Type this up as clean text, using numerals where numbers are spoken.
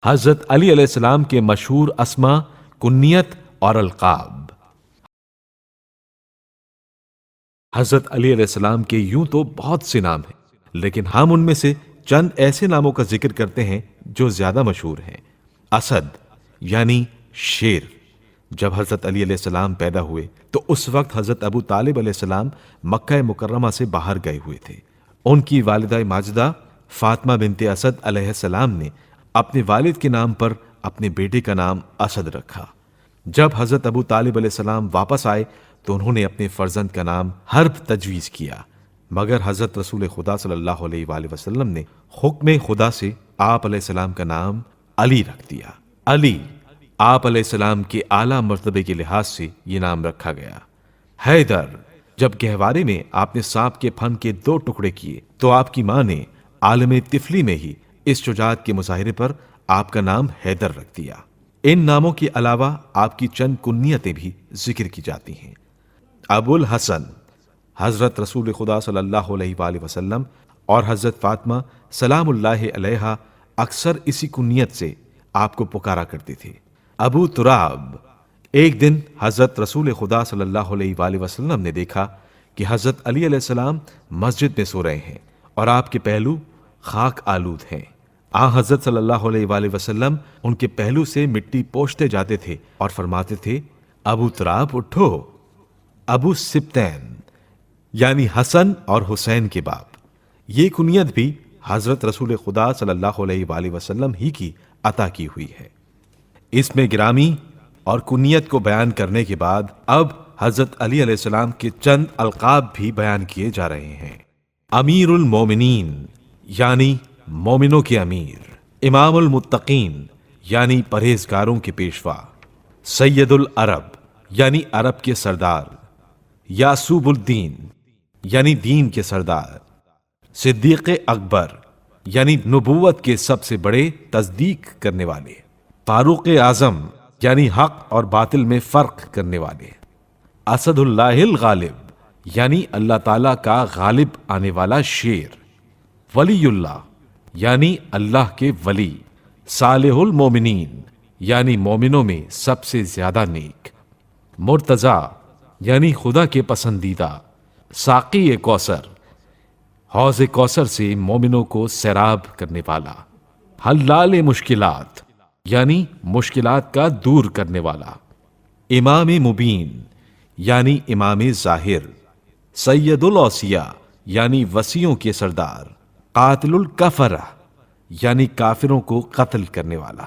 حضرت علی علیہ السلام کے مشہور اسما، کنیت اور القاب۔ حضرت علی علیہ السلام کے یوں تو بہت سے نام ہیں، لیکن ہم ان میں سے چند ایسے ناموں کا ذکر کرتے ہیں جو زیادہ مشہور ہیں۔ اسد یعنی شیر۔ جب حضرت علی علیہ السلام پیدا ہوئے تو اس وقت حضرت ابو طالب علیہ السلام مکہ مکرمہ سے باہر گئے ہوئے تھے۔ ان کی والدہ ماجدہ فاطمہ بنت اسد علیہ السلام نے اپنے والد کے نام پر اپنے بیٹے کا نام اسد رکھا۔ جب حضرت ابو طالب علیہ السلام واپس آئے تو انہوں نے اپنے فرزند کا نام حرب تجویز کیا، مگر حضرت رسول خدا صلی اللہ علیہ وآلہ وسلم نے حکم خدا سے آپ علیہ السلام کا نام علی رکھ دیا۔ علی آپ علیہ السلام کے اعلیٰ مرتبے کے لحاظ سے یہ نام رکھا گیا۔ حیدر، جب گہوارے میں آپ نے سانپ کے پھن کے 2 ٹکڑے کیے تو آپ کی ماں نے عالم طفلی میں ہی اس شجاعت کے مظاہرے پر آپ کا نام حیدر رکھ دیا۔ ان ناموں کے علاوہ آپ کی چند کنیتیں بھی ذکر کی جاتی ہیں۔ ابو الحسن، حضرت رسول خدا صلی اللہ علیہ وآلہ وسلم اور حضرت فاطمہ سلام اللہ علیہا اکثر اسی کنیت سے آپ کو پکارا کرتے تھے۔ ابو تراب، ایک دن حضرت رسول خدا صلی اللہ علیہ وآلہ وسلم نے دیکھا کہ حضرت علی علیہ السلام مسجد میں سو رہے ہیں اور آپ کے پہلو خاک آلود ہیں۔ حضرت صلی اللہ علیہ وآلہ وسلم ان کے پہلو سے مٹی پوچھتے جاتے تھے اور فرماتے تھے، ابو تراب اٹھو۔ ابو سبتین یعنی حسن اور حسین کے باپ، یہ کنیت بھی حضرت رسول خدا صلی اللہ علیہ وآلہ وسلم ہی کی عطا کی ہوئی ہے۔ اس میں گرامی اور کنیت کو بیان کرنے کے بعد اب حضرت علی علیہ السلام کے چند القاب بھی بیان کیے جا رہے ہیں۔ امیر المومنین یعنی مومنوں کے امیر، امام المتقین یعنی پرہیزگاروں کے پیشوا، سید العرب یعنی عرب کے سردار، یعصوب الدین یعنی دین کے سردار، صدیق اکبر یعنی نبوت کے سب سے بڑے تصدیق کرنے والے، فاروق اعظم یعنی حق اور باطل میں فرق کرنے والے، اسد اللہ الغالب یعنی اللہ تعالیٰ کا غالب آنے والا شیر، ولی اللہ یعنی اللہ کے ولی، صالح المومنین یعنی مومنوں میں سب سے زیادہ نیک، مرتضی یعنی خدا کے پسندیدہ، ساقی کوثر حوض کوثر سے مومنوں کو سیراب کرنے والا، حلال مشکلات یعنی مشکلات کا دور کرنے والا، امام مبین یعنی امام ظاہر، سید الاوصیاء یعنی وصیوں کے سردار، قاتل الکفرہ یعنی کافروں کو قتل کرنے والا۔